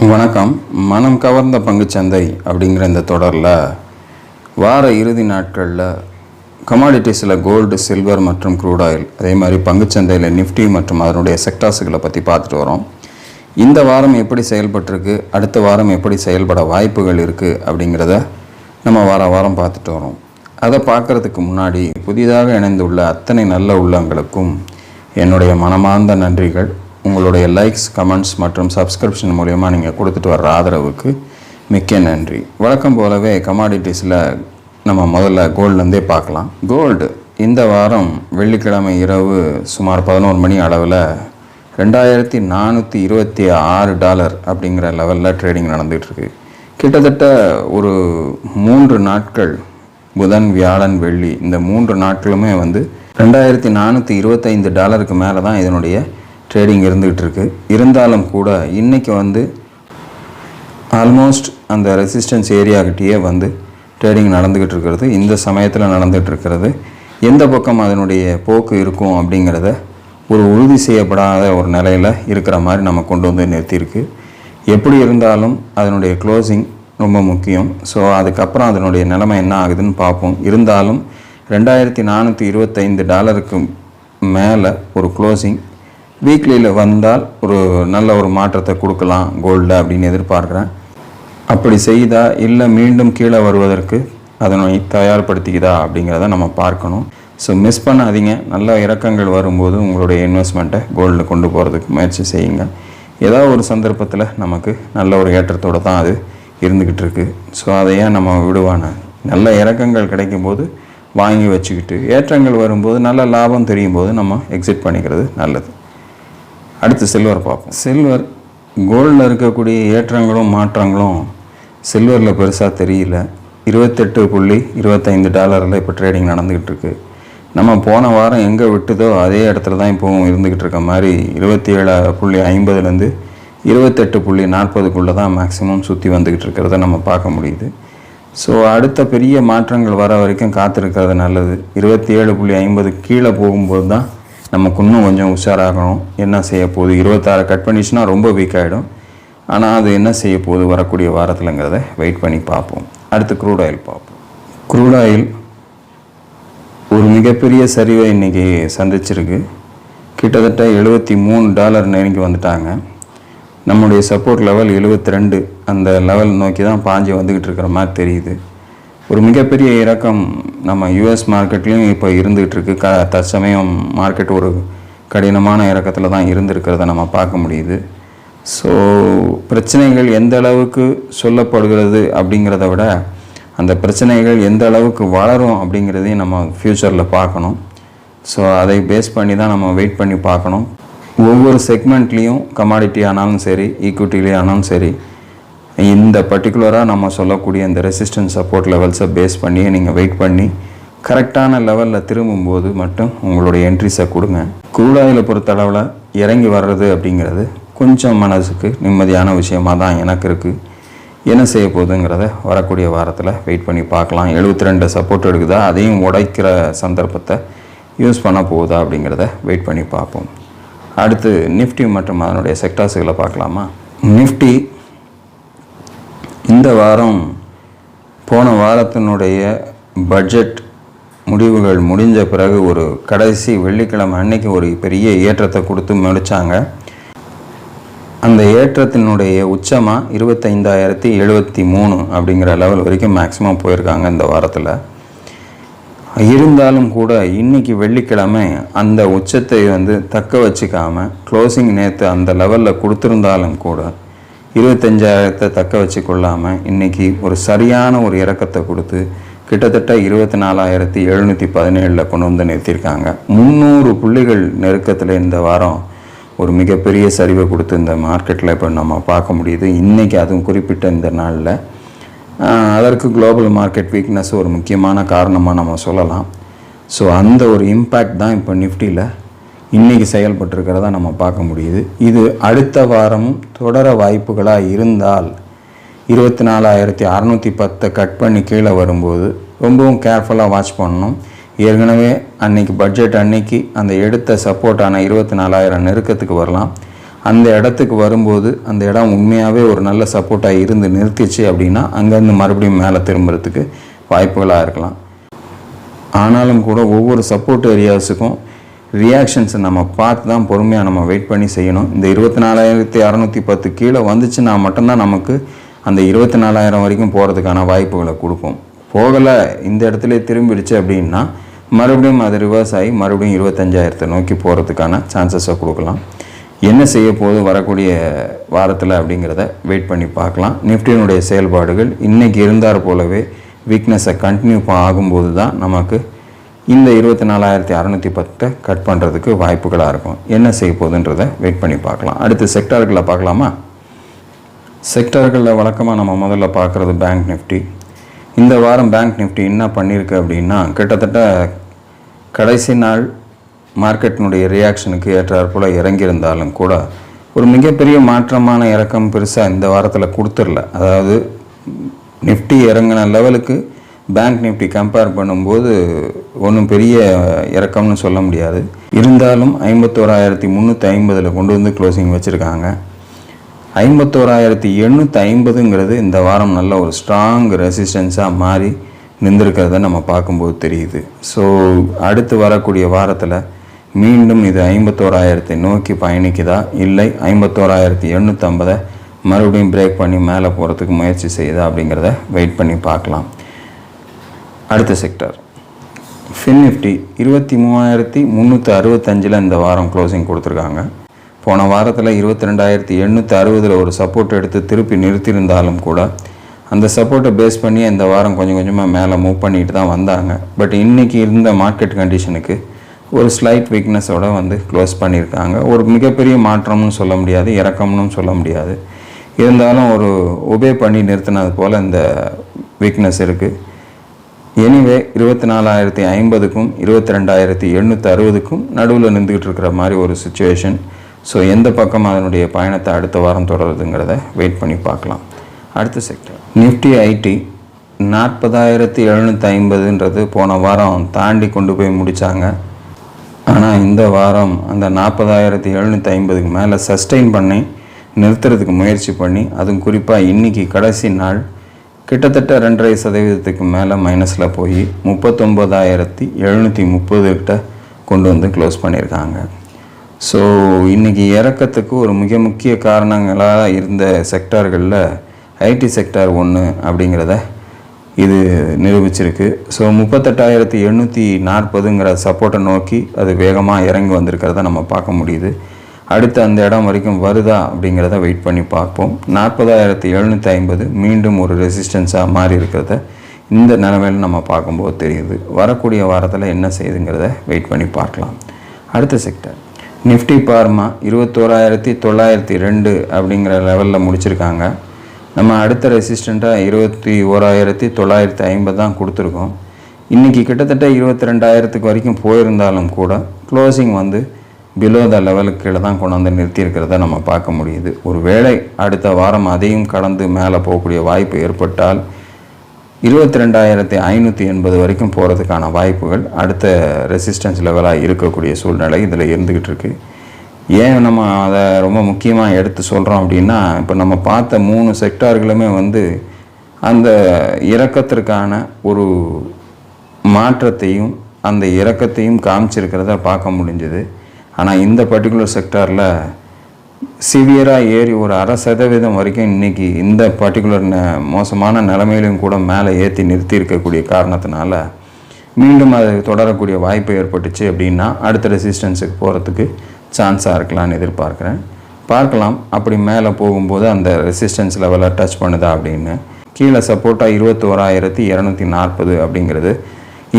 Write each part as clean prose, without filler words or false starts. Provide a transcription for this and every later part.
வணக்கம். மனம் கவர்ந்த பங்குச்சந்தை அப்படிங்கிற இந்த தொடரில் வார இறுதி நாட்களில் கமாடிட்டிஸில் கோல்டு, சில்வர் மற்றும் க்ரூட் ஆயில், அதே மாதிரி பங்குச்சந்தையில் நிஃப்டி மற்றும் அதனுடைய செக்டார்ஸுகளை பற்றி பார்த்துட்டு வரோம். இந்த வாரம் எப்படி செயல்பட்டிருக்கு, அடுத்த வாரம் எப்படி செயல்பட வாய்ப்புகள் இருக்குது அப்படிங்கிறத நம்ம வாரம் பார்த்துட்டு வரோம். அதை பார்க்குறதுக்கு முன்னாடி புதிதாக இணைந்துள்ள அத்தனை நல்ல உள்ளங்களுக்கும் என்னுடைய மனமார்ந்த நன்றிகள். உங்களுடைய லைக்ஸ், கமெண்ட்ஸ் மற்றும் சப்ஸ்கிரிப்ஷன் மூலமா நீங்கள் கொடுத்துட்டு வர்ற ஆதரவுக்கு மிக்க நன்றி. வழக்கம் போலவே கமாடிட்டிஸில் நம்ம முதல்ல கோல்டுலேருந்தே பார்க்கலாம். கோல்டு இந்த வாரம் வெள்ளிக்கிழமை இரவு சுமார் 11 மணி அளவில் $2426 அப்படிங்கிற லெவலில் ட்ரேடிங் நடந்துகிட்ருக்கு. கிட்டத்தட்ட ஒரு 3 நாட்கள், புதன், வியாழன், வெள்ளி, இந்த 3 நாட்களுமே $2425 மேலே தான் இதனுடைய ட்ரேடிங் இருந்துகிட்டு இருக்கு. இருந்தாலும் கூட இன்றைக்கி ஆல்மோஸ்ட் அந்த ரெசிஸ்டன்ஸ் ஏரியாக்கிட்டேயே ட்ரேடிங் நடந்துக்கிட்டு இருக்கிறது. இந்த சமயத்தில் நடந்துகிட்டு இருக்கிறது. எந்த பக்கம் அதனுடைய போக்கு இருக்கும் அப்படிங்கிறத ஒரு உறுதி செய்யப்படாத ஒரு நிலையில் இருக்கிற மாதிரி நம்ம கொண்டு நிறுத்தியிருக்கு. எப்படி இருந்தாலும் அதனுடைய க்ளோசிங் ரொம்ப முக்கியம். ஸோ அதுக்கப்புறம் அதனுடைய நிலைமை என்ன ஆகுதுன்னு பார்ப்போம். இருந்தாலும் $2425 மேலே ஒரு க்ளோசிங் வீக்லியில் வந்தால் ஒரு நல்ல ஒரு மாற்றத்தை கொடுக்கலாம் கோல்டு அப்படின்னு எதிர்பார்க்குறேன். அப்படி செய்தா இல்லை மீண்டும் கீழே வருவதற்கு அதனை தயார்படுத்திக்குதா அப்படிங்கிறத நம்ம பார்க்கணும். ஸோ மிஸ் பண்ணாதீங்க. நல்ல இறக்கங்கள் வரும்போது உங்களுடைய இன்வெஸ்ட்மெண்ட்டை கோல்டில் கொண்டு போகிறதுக்கு முயற்சி செய்யுங்க. ஏதாவது ஒரு சந்தர்ப்பத்தில் நமக்கு நல்ல ஒரு ஏற்றத்தோடு தான் அது இருந்துக்கிட்டு இருக்குது. ஸோ அதையே நம்ம விடுவான நல்ல இறக்கங்கள் கிடைக்கும் போது வாங்கி வச்சுக்கிட்டு ஏற்றங்கள் வரும்போது நல்ல லாபம் தெரியும் போது நம்ம எக்ஸிட் பண்ணிக்கிறது நல்லது. அடுத்து சில்வர் பார்ப்போம். சில்வர் கோல்டில் இருக்கக்கூடிய ஏற்றங்களும் மாற்றங்களும் சில்வரில் பெருசாக தெரியல. $28.25 இப்போ ட்ரேடிங் நடந்துக்கிட்டு இருக்குது. நம்ம போன வாரம் எங்கே விட்டுதோ அதே இடத்துல தான் இப்போவும் இருந்துக்கிட்டு இருக்க மாதிரி 27.50 28.40 தான் மேக்ஸிமம் சுற்றி வந்துக்கிட்டு இருக்கிறத நம்ம பார்க்க முடியுது. ஸோ அடுத்த பெரிய மாற்றங்கள் வர வரைக்கும் காத்திருக்கிறது நல்லது. 27.50 கீழே போகும்போது தான் நமக்கு இன்னும் கொஞ்சம் உஷாராகணும். என்ன செய்ய போகுது, 26 கட் பண்ணிச்சுன்னா ரொம்ப வீக் ஆகிடும். ஆனால் அது என்ன செய்ய போகுது வரக்கூடிய வாரத்தில்ங்கிறத வெயிட் பண்ணி பார்ப்போம். அடுத்து க்ரூட் ஆயில் பார்ப்போம். க்ரூட் ஆயில் ஒரு மிகப்பெரிய சரிவை இன்றைக்கி சந்திச்சிருக்கு. கிட்டத்தட்ட $73 நெருங்கி வந்துட்டாங்க. நம்முடைய சப்போர்ட் லெவல் 72, அந்த லெவல் நோக்கி தான் பாஞ்சு வந்துக்கிட்டு இருக்கிற மாதிரி தெரியுது. ஒரு மிகப்பெரிய இறக்கம் நம்ம யூஎஸ் மார்க்கெட்லேயும் இப்போ இருந்துகிட்டு இருக்கு. தற்சமயம் மார்க்கெட் ஒரு கடினமான இறக்கத்தில் தான் இருந்திருக்கிறத நம்ம பார்க்க முடியுது. ஸோ பிரச்சனைகள் எந்த அளவுக்கு சொல்லப்படுகிறது அப்படிங்கிறத விட அந்த பிரச்சனைகள் எந்த அளவுக்கு வளரும் அப்படிங்கிறதையும் நம்ம ஃப்யூச்சரில் பார்க்கணும். ஸோ அதை பேஸ் பண்ணி தான் நம்ம வெயிட் பண்ணி பார்க்கணும். ஒவ்வொரு செக்மெண்ட்லேயும் கமாடிட்டி ஆனாலும் சரி, ஈக்விட்டிலே ஆனாலும் சரி, இந்த பர்டிகுலராக நம்ம சொல்லக்கூடிய இந்த ரெசிஸ்டன்ஸ் சப்போர்ட் லெவல்ஸை பேஸ் பண்ணி நீங்கள் வெயிட் பண்ணி கரெக்டான லெவலில் திரும்பும்போது மட்டும் உங்களுடைய என்ட்ரிஸை கொடுங்க. க்ரூட் ஆயிலை பொறுத்தளவில் இறங்கி வர்றது அப்படிங்கிறது கொஞ்சம் மனசுக்கு நிம்மதியான விஷயமாக தான் எனக்கு இருக்குது. என்ன செய்ய போகுதுங்கிறத வரக்கூடிய வாரத்தில் வெயிட் பண்ணி பார்க்கலாம். 72 சப்போர்ட் எடுக்குதா, அதையும் உடைக்கிற சந்தர்ப்பத்தை யூஸ் பண்ண போகுதா அப்படிங்கிறத வெயிட் பண்ணி பார்ப்போம். அடுத்து நிஃப்டி மற்றும் அதனுடைய செக்டார்ஸுகளை பார்க்கலாமா. நிஃப்டி இந்த வாரம் போன வாரத்தினுடைய பட்ஜெட் முடிவுகள் முடிஞ்ச பிறகு ஒரு கடைசி வெள்ளிக்கிழமை அன்னைக்கு ஒரு பெரிய ஏற்றத்தை கொடுத்து முடித்தாங்க. அந்த ஏற்றத்தினுடைய உச்சமாக 25,073 அப்படிங்கிற லெவல் வரைக்கும் மேக்ஸிமம் போயிருக்காங்க இந்த வாரத்தில். இருந்தாலும் கூட இன்றைக்கி வெள்ளிக்கிழமை அந்த உச்சத்தை தக்க வச்சுக்காமல் க்ளோசிங் நேற்று அந்த லெவலில் கொடுத்துருந்தாலும் கூட 25,000 தக்க வச்சு கொள்ளாமல் இன்றைக்கி ஒரு சரியான ஒரு இறக்கத்தை கொடுத்து கிட்டத்தட்ட 24,717 கொண்டு நிறுத்தியிருக்காங்க. 300 புள்ளிகள் நெருக்கத்தில் இந்த வாரம் ஒரு மிகப்பெரிய சரிவை கொடுத்து இந்த மார்க்கெட்டில் இப்போ நம்ம பார்க்க முடியுது. இன்றைக்கி அதுவும் குறிப்பிட்ட இந்த நாளில் அதற்கு குளோபல் மார்க்கெட் வீக்னஸ் ஒரு முக்கியமான காரணமாக நம்ம சொல்லலாம். ஸோ அந்த ஒரு இம்பேக்ட் தான் இப்போ நிஃப்டியில் இன்றைக்கி செயல்பட்டுருக்கிறதா நம்ம பார்க்க முடியுது. இது அடுத்த வாரமும் தொடர வாய்ப்புகளாக இருந்தால் 24,610 கட் பண்ணி கீழே வரும்போது ரொம்பவும் கேர்ஃபுல்லாக வாட்ச் பண்ணணும். ஏற்கனவே அன்றைக்கி பட்ஜெட் அன்னைக்கு அந்த எடுத்த சப்போர்ட்டான 24,000 நெருக்கத்துக்கு வரலாம். அந்த இடத்துக்கு வரும்போது அந்த இடம் உண்மையாகவே ஒரு நல்ல சப்போர்ட்டாக இருந்து நிறுத்திச்சு அப்படின்னா அங்கேருந்து மறுபடியும் மேலே திரும்புறதுக்கு வாய்ப்புகளாக இருக்கலாம். ஆனாலும் கூட ஒவ்வொரு சப்போர்ட் ஏரியாஸுக்கும் ரியாக்ஷன்ஸை நம்ம பார்த்து தான் பொறுமையாக நம்ம வெயிட் பண்ணி செய்யணும். இந்த 24,610 கீழே வந்துச்சுன்னா மட்டும்தான் நமக்கு அந்த 24,000 வரைக்கும் போகிறதுக்கான வாய்ப்புகளை கொடுக்கும். போகலை, இந்த இடத்துல திரும்பிடுச்சு அப்படின்னா மறுபடியும் அது ரிவர்ஸ் ஆகி மறுபடியும் 25,000 நோக்கி போகிறதுக்கான சான்சஸை கொடுக்கலாம். என்ன செய்ய போது வரக்கூடிய வாரத்தில் அப்படிங்கிறத வெயிட் பண்ணி பார்க்கலாம். நிஃப்டியினுடைய செயல்பாடுகள் இன்றைக்கி இருந்தார் போலவே வீக்னஸை கண்டினியூ ஆகும்போது தான் நமக்கு இந்த 24,610 கட் பண்ணுறதுக்கு வாய்ப்புகளாக இருக்கும். என்ன செய்ய போகுதுன்றதை வெயிட் பண்ணி பார்க்கலாம். அடுத்து செக்டார்களில் பார்க்கலாமா? செக்டார்களில் வழக்கமாக நம்ம முதல்ல பார்க்குறது பேங்க் நிஃப்டி. இந்த வாரம் பேங்க் நிஃப்டி என்ன பண்ணியிருக்கு அப்படின்னா, கிட்டத்தட்ட கடைசி நாள் மார்க்கெட்டினுடைய ரியாக்ஷனுக்கு ஏற்றாற்போல் இறங்கியிருந்தாலும் கூட ஒரு மிகப்பெரிய மாற்றமான இறக்கம் பெருசாக இந்த வாரத்தில் கொடுத்துடல. அதாவது நிஃப்டி இறங்கின லெவலுக்கு பேங்க் நிஃப்டி கம்பேர் பண்ணும்போது ஒன்றும் பெரிய இறக்கம்னு சொல்ல முடியாது. இருந்தாலும் 51,350 கொண்டு வந்து க்ளோசிங் வச்சுருக்காங்க. 51,850 இந்த வாரம் நல்ல ஒரு ஸ்ட்ராங் ரெசிஸ்டன்ஸாக மாறி நின்றுருக்கிறத நம்ம பார்க்கும்போது தெரியுது. ஸோ அடுத்து வரக்கூடிய வாரத்தில் மீண்டும் இது 51,000 நோக்கி பயணிக்குதா, இல்லை 51,850 மறுபடியும் பிரேக் பண்ணி மேலே போகிறதுக்கு முயற்சி செய்யுதா அப்படிங்கிறத வெயிட் பண்ணி பார்க்கலாம். அடுத்த செக்டார் ஃபின் நிஃப்டி 23,365 இந்த வாரம் க்ளோசிங் கொடுத்துருக்காங்க. போன வாரத்தில் 22,860 ஒரு சப்போர்ட் எடுத்து திருப்பி நிறுத்தியிருந்தாலும் கூட அந்த சப்போர்ட்டை பேஸ் பண்ணி இந்த வாரம் கொஞ்சம் கொஞ்சமாக மேலே மூவ் பண்ணிட்டு தான் வந்தாங்க. பட் இன்றைக்கி இருந்த மார்க்கெட் கண்டிஷனுக்கு ஒரு ஸ்லைட் வீக்னஸோடு வந்து க்ளோஸ் பண்ணியிருக்காங்க. ஒரு மிகப்பெரிய மாற்றம்னு சொல்ல முடியாது, இறக்கம்னு சொல்ல முடியாது. இருந்தாலும் ஒரு ஒபே பண்ணி நிறுத்தினது போல் இந்த வீக்னஸ் இருக்குது. எனிவே 24,050க்கும் 22,860க்கும் நடுவில் நின்றுக்கிட்டு இருக்கிற மாதிரி ஒரு சுச்சுவேஷன். ஸோ எந்த பக்கம் அதனுடைய பயணத்தை அடுத்த வாரம் தொடருதுங்கிறத வெயிட் பண்ணி பார்க்கலாம். அடுத்த செக்டர் நிஃப்டி ஐடி 40,750 போன வாரம் தாண்டி கொண்டு போய் முடித்தாங்க. ஆனால் இந்த வாரம் அந்த 40,750க்கு மேலே சஸ்டெயின் பண்ணி நிறுத்துறதுக்கு முயற்சி பண்ணி, அதுவும் குறிப்பாக இன்றைக்கி கடைசி நாள் கிட்டத்தட்ட 2.5% மேலே மைனஸில் போய் 39,730 கிட்ட கொண்டு வந்து க்ளோஸ் பண்ணியிருக்காங்க. ஸோ இன்றைக்கி இறக்கத்துக்கு ஒரு மிக முக்கிய காரணங்களாக இருந்த செக்டார்களில் ஐடி செக்டார் ஒன்று அப்படிங்கிறத இது நிரூபிச்சிருக்கு. ஸோ 38,840ங்கிற சப்போர்ட்டை நோக்கி அது வேகமாக இறங்கி வந்திருக்கிறத நம்ம பார்க்க முடியுது. அடுத்து அந்த இடம் வரைக்கும் வருதா அப்படிங்கிறத வெயிட் பண்ணி பார்ப்போம். 40,750 மீண்டும் ஒரு ரெசிஸ்டன்ஸாக மாறி இருக்கிறத இந்த நிலைமையில் நம்ம பார்க்கும்போது தெரியுது. வரக்கூடிய வாரத்தில் என்ன செய்யுதுங்கிறத வெயிட் பண்ணி பார்க்கலாம். அடுத்த செக்டர் நிஃப்டி பார்மா 21,902 அப்படிங்கிற லெவலில் முடிச்சிருக்காங்க. நம்ம அடுத்த ரெசிஸ்டண்ட்டாக 21,950 தான் கொடுத்துருக்கோம். இன்றைக்கி கிட்டத்தட்ட 22,000 வரைக்கும் போயிருந்தாலும் கூட க்ளோசிங் வந்து பிலோ த லெவலுக்கு கீழே தான் கொண்டு வந்து நிறுத்தியிருக்கிறத நம்ம பார்க்க முடியுது. ஒரு வேளை அடுத்த வாரம் அதையும் கடந்து மேலே போகக்கூடிய வாய்ப்பு ஏற்பட்டால் 22,580 வரைக்கும் போகிறதுக்கான வாய்ப்புகள் அடுத்த ரெசிஸ்டன்ஸ் லெவலாக இருக்கக்கூடிய சூழ்நிலை இதில் இருந்துக்கிட்டு இருக்குது. ஏன் நம்ம அதை ரொம்ப முக்கியமாக எடுத்து சொல்கிறோம் அப்படின்னா, இப்போ நம்ம பார்த்த 3 செக்டார்களுமே வந்து அந்த இறக்கத்திற்கான ஒரு மாற்றத்தையும் அந்த இறக்கத்தையும் காமிச்சிருக்கிறத பார்க்க முடிஞ்சுது. ஆனால் இந்த பர்டிகுலர் செக்டாரில் சிவியராக ஏறி ஒரு 0.5% வரைக்கும் இன்றைக்கி இந்த பர்டிகுலர் மோசமான நிலைமையிலும் கூட மேலே ஏற்றி நிறுத்தி இருக்கக்கூடிய காரணத்தினால மீண்டும் அது தொடரக்கூடிய வாய்ப்பு ஏற்பட்டுச்சு அப்படின்னா அடுத்த ரெசிஸ்டன்ஸுக்கு போகிறதுக்கு சான்ஸாக இருக்கலான்னு எதிர்பார்க்குறேன். பார்க்கலாம் அப்படி மேலே போகும்போது அந்த ரெசிஸ்டன்ஸ் லெவலை டச் பண்ணுதா அப்படின்னு. கீழே சப்போர்ட்டாக 21,240 அப்படிங்கிறது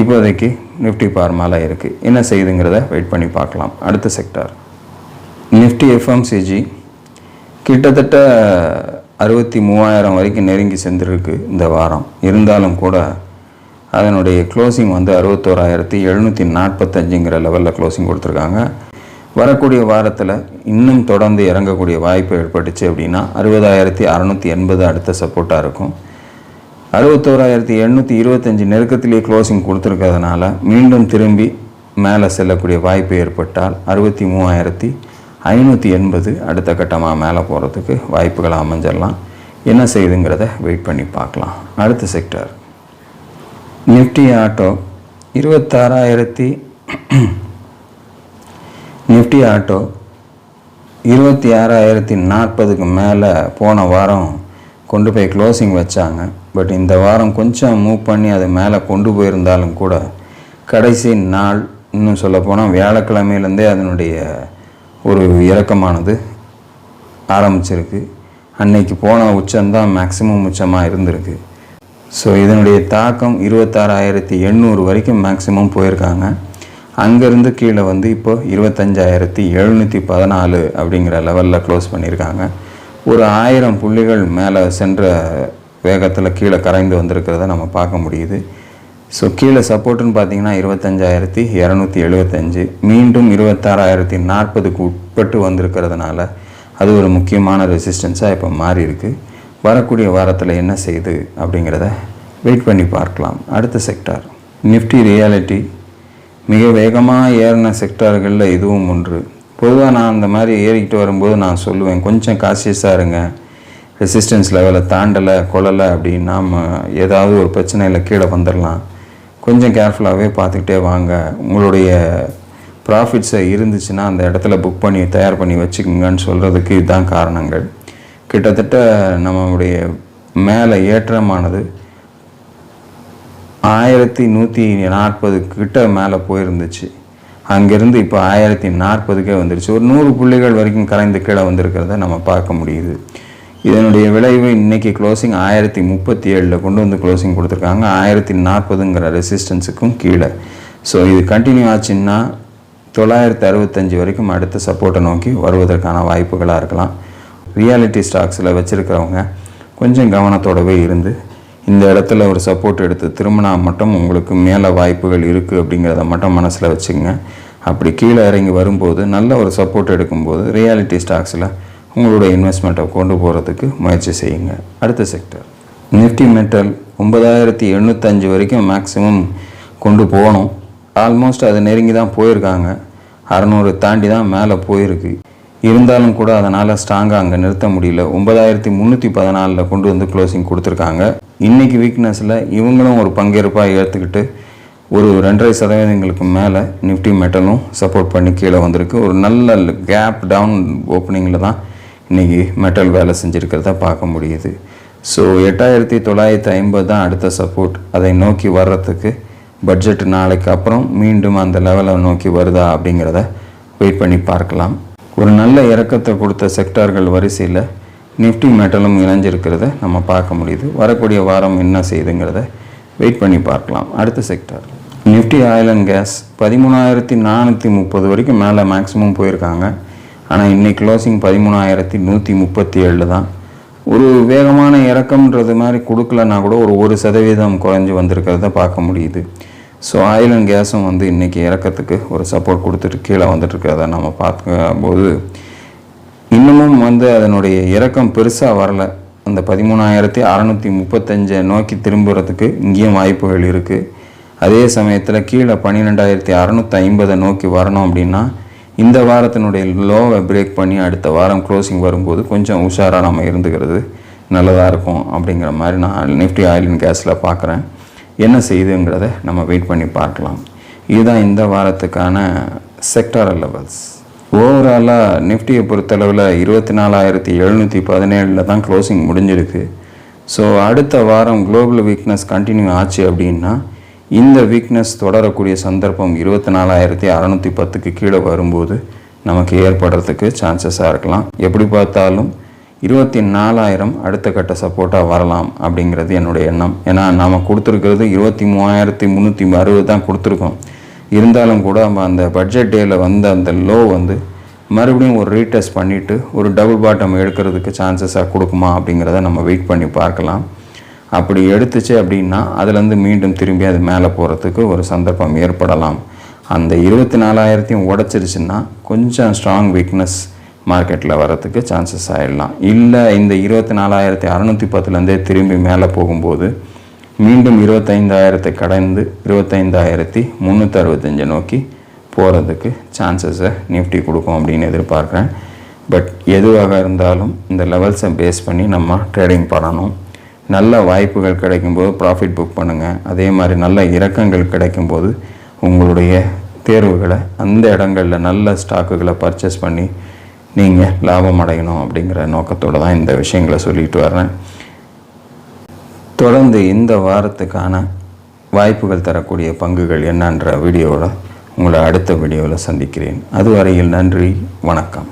இப்போதைக்கு நிஃப்டி பார்மால இருக்குது. என்ன செய்யுதுங்கிறத வெயிட் பண்ணி பார்க்கலாம். அடுத்த செக்டார் நிஃப்டி எஃப்எம்சிஜி கிட்டத்தட்ட 63,000 வரைக்கும் நெருங்கி சென்றிருக்கு இந்த வாரம். இருந்தாலும் கூட அதனுடைய க்ளோசிங் வந்து 61,745ங்கிற லெவலில் க்ளோசிங் கொடுத்துருக்காங்க. வரக்கூடிய வாரத்தில் இன்னும் தொடர்ந்து இறங்கக்கூடிய வாய்ப்பு ஏற்பட்டுச்சு அப்படின்னா 60,680 அடுத்த சப்போர்ட்டாக இருக்கும். 61,825 நெருக்கத்திலேயே க்ளோசிங் கொடுத்துருக்கிறதுனால மீண்டும் திரும்பி மேலே செல்லக்கூடிய வாய்ப்பு ஏற்பட்டால் 63,000 580 அடுத்த கட்டமாக மேலே போகிறதுக்கு வாய்ப்புகள் அமைஞ்சிடலாம். என்ன செய்யுதுங்கிறத வெயிட் பண்ணி பார்க்கலாம். அடுத்த செக்டர் நிஃப்டி ஆட்டோ 26,040க்கு மேலே போன வாரம் கொண்டு போய் க்ளோசிங் வச்சாங்க. பட் இந்த வாரம் கொஞ்சம் மூவ் பண்ணி அதை மேலே கொண்டு போயிருந்தாலும் கூட கடைசி நாள் இன்னும் சொல்லப்போனால் வியாழக்கிழமையிலேருந்தே அதனுடைய ஒரு இறக்கமானது ஆரம்பிச்சிருக்கு. அன்னைக்கு போன உச்சம்தான் மேக்ஸிமம் உச்சமாக இருந்திருக்கு. ஸோ இதனுடைய தாக்கம் 26,800 வரைக்கும் மேக்ஸிமம் போயிருக்காங்க. அங்கேருந்து கீழே வந்து இப்போ 25,714 அப்படிங்கிற லெவலில் க்ளோஸ் பண்ணியிருக்காங்க. ஒரு 1000 புள்ளிகள் மேலே சென்ற வேகத்தில் கீழே கரைந்து வந்திருக்கிறத நம்ம பார்க்க முடியுது. ஸோ கீழே சப்போர்ட்டுன்னு பார்த்தீங்கன்னா 25,275 மீண்டும் 26,040க்கு உட்பட்டு வந்திருக்கிறதுனால அது ஒரு முக்கியமான ரெசிஸ்டன்ஸாக இப்போ மாறி இருக்குது. வரக்கூடிய வாரத்தில் என்ன செய்யுது அப்படிங்கிறத வெயிட் பண்ணி பார்க்கலாம். அடுத்த செக்டார் நிஃப்டி ரியாலிட்டி மிக வேகமாக ஏறின செக்டார்களில் இதுவும் ஒன்று. பொதுவாக நான் அந்த மாதிரி ஏறிக்கிட்டு வரும்போது நான் சொல்லுவேன், கொஞ்சம் கான்ஷியஸாக இருங்க, ரெசிஸ்டன்ஸ் லெவலை தாண்டலை கொள்ளலை அப்படின்னா ஏதாவது ஒரு பிரச்சனையில் கீழே வந்துடலாம். கொஞ்சம் கேர்ஃபுல்லாகவே பார்த்துக்கிட்டே வாங்க. உங்களுடைய ப்ராஃபிட்ஸை இருந்துச்சுன்னா அந்த இடத்துல புக் பண்ணி தயார் பண்ணி வச்சுக்கோங்கன்னு சொல்கிறதுக்கு இதுதான் காரணங்கள். கிட்டத்தட்ட நம்மளுடைய மேலே ஏற்றமானது 1140 கிட்ட மேலே போயிருந்துச்சு. அங்கேருந்து இப்போ 1040க்கே வந்துருச்சு. ஒரு 100 புள்ளிகள் வரைக்கும் கரைந்து கீழே வந்திருக்கிறத நம்ம பார்க்க முடியுது. இதனுடைய விளைவு இன்றைக்கி க்ளோசிங் 1037 கொண்டு வந்து க்ளோசிங் கொடுத்துருக்காங்க. 1040ங்கிற ரெசிஸ்டன்ஸுக்கும் கீழே. ஸோ இது கண்டினியூ ஆச்சுன்னா 965 வரைக்கும் அடுத்த சப்போர்ட்டை நோக்கி வருவதற்கான வாய்ப்புகளாக இருக்கலாம். ரியாலிட்டி ஸ்டாக்ஸில் வச்சுருக்கிறவங்க கொஞ்சம் கவனத்தோடவே இருந்து இந்த இடத்துல ஒரு சப்போர்ட் எடுத்து திரும்பினா மட்டும் உங்களுக்கு மேலே வாய்ப்புகள் இருக்குது அப்படிங்கிறத மட்டும் மனசில் வச்சுக்கோங்க. அப்படி கீழே இறங்கி வரும்போது நல்ல ஒரு சப்போர்ட் எடுக்கும்போது ரியாலிட்டி ஸ்டாக்ஸில் உங்களுடைய இன்வெஸ்ட்மெண்ட்டை கொண்டு போகிறதுக்கு முயற்சி செய்யுங்க. அடுத்த செக்டர் நிஃப்டி மெட்டல் 9,805 வரைக்கும் மேக்ஸிமம் கொண்டு போகணும். ஆல்மோஸ்ட் அதை நெருங்கி தான் போயிருக்காங்க. 600 தாண்டி தான் மேலே போயிருக்கு. இருந்தாலும் கூட அதனால் ஸ்ட்ராங்காக அங்கே நிறுத்த முடியல. 9,314 கொண்டு வந்து க்ளோசிங் கொடுத்துருக்காங்க. இன்றைக்கி வீக்னஸில் இவங்களும் ஒரு பங்கேற்பாக ஏற்றுக்கிட்டு ஒரு 2.5% மேலே நிஃப்டி மெட்டலும் சப்போர்ட் பண்ணி கீழே வந்திருக்கு. ஒரு நல்ல கேப் டவுன் ஓப்பனிங்கில் தான் இன்றைக்கி மெட்டல் வேலை செஞ்சுருக்கிறத பார்க்க முடியுது. ஸோ 8,950 தான் அடுத்த சப்போர்ட். அதை நோக்கி வர்றதுக்கு பட்ஜெட் நாளைக்கு அப்புறம் மீண்டும் அந்த லெவலை நோக்கி வருதா அப்படிங்கிறத வெயிட் பண்ணி பார்க்கலாம். ஒரு நல்ல இறக்கத்தை கொடுத்த செக்டார்கள் வரிசையில் நிஃப்டி மெட்டலும் இணைஞ்சிருக்கிறத நம்ம பார்க்க முடியுது. வரக்கூடிய வாரம் என்ன செய்யுதுங்கிறத வெயிட் பண்ணி பார்க்கலாம். அடுத்த sector Nifty oil and gas 13,430 வரைக்கும் மேலே மேக்ஸிமம் போயிருக்காங்க. ஆனால் இன்றைக்கி க்ளோசிங் 13,137 தான். ஒரு வேகமான இறக்கம்ன்றது மாதிரி கொடுக்கலன்னா கூட ஒரு 1% குறைஞ்சி வந்திருக்கிறத பார்க்க முடியுது. ஸோ ஆயில் அண்ட் கேஸும் வந்து இன்றைக்கி இறக்கத்துக்கு ஒரு சப்போர்ட் கொடுத்துட்டு கீழே வந்துட்டுருக்கிறத நம்ம பார்க்கும்போது இன்னமும் வந்து அதனுடைய இறக்கம் பெருசாக வரலை. அந்த 13,635 நோக்கி திரும்புறதுக்கு இங்கேயும் வாய்ப்புகள் இருக்குது. அதே சமயத்தில் கீழே 12,650 நோக்கி வரணும் அப்படின்னா இந்த வாரத்தினுடைய லோவை பிரேக் பண்ணி அடுத்த வாரம் க்ளோசிங் வரும்போது கொஞ்சம் உஷாராக நம்ம இருந்துக்கிறது நல்லதாக இருக்கும் அப்படிங்கிற மாதிரி நான் நிஃப்டி ஆயில் அண்ட் கேஸில் பார்க்குறேன். என்ன செய்யுதுங்கிறத நம்ம வெயிட் பண்ணி பார்க்கலாம். இதுதான் இந்த வாரத்துக்கான செக்டாரல் லெவல்ஸ். ஓவராலாக நிஃப்டியை பொறுத்தளவில் 24,717 தான் க்ளோசிங் முடிஞ்சிருக்கு. ஸோ அடுத்த வாரம் குளோபல் வீக்னஸ் கண்டினியூ ஆச்சு அப்படின்னா இந்த வீக்னஸ் தொடரக்கூடிய சந்தர்ப்பம் 24,610க்கு கீழே வரும்போது நமக்கு ஏற்படுறதுக்கு சான்சஸாக இருக்கலாம். எப்படி பார்த்தாலும் 24,000 அடுத்த கட்ட சப்போர்ட்டாக வரலாம் அப்படிங்கிறது என்னுடைய எண்ணம். ஏன்னா நாம் கொடுத்துருக்கிறது 23,360 தான் கொடுத்துருக்கோம். இருந்தாலும் கூட நம்ம அந்த பட்ஜெட் டேயில் வந்து அந்த லோ வந்து மறுபடியும் ஒரு ரீடெஸ்ட் பண்ணிவிட்டு ஒரு டபுள் பாட்டம் எடுக்கிறதுக்கு சான்சஸாக கொடுக்குமா அப்படிங்கிறத நம்ம வெயிட் பண்ணி பார்க்கலாம். அப்படி எடுத்துச்சு அப்படின்னா அதுலேருந்து மீண்டும் திரும்பி அது மேலே போகிறதுக்கு ஒரு சந்தர்ப்பம் ஏற்படலாம். அந்த 24,000 உடைச்சிருச்சுன்னா கொஞ்சம் ஸ்ட்ராங் வீக்னஸ் மார்க்கெட்டில் வரத்துக்கு சான்சஸ் ஆகிடலாம். இல்லை இந்த 24,610லேருந்தே திரும்பி மேலே போகும்போது மீண்டும் 25,000 கடந்து 25,365 நோக்கி போகிறதுக்கு சான்சஸை நிஃப்டி கொடுக்கும் அப்படின்னு எதிர்பார்க்குறேன். பட் எதுவாக இருந்தாலும் இந்த லெவல்ஸை பேஸ் பண்ணி நம்ம ட்ரேடிங் பண்ணணும். நல்ல வாய்ப்புகள் கிடைக்கும்போது ப்ராஃபிட் புக் பண்ணுங்கள். அதே மாதிரி நல்ல இறக்கங்கள் கிடைக்கும்போது உங்களுடைய தேர்வுகளை அந்த இடங்களில் நல்ல ஸ்டாக்குகளை பர்ச்சேஸ் பண்ணி நீங்கள் லாபம் அடையணும் அப்படிங்கிற நோக்கத்தோடு தான் இந்த விஷயங்களை சொல்லிட்டு வர்றேன். தொடர்ந்து இந்த வாரத்துக்கான வாய்ப்புகள் தரக்கூடிய பங்குகள் என்னன்ற வீடியோவில் உங்களை அடுத்த வீடியோவில் சந்திக்கிறேன். அதுவரையில் நன்றி, வணக்கம்.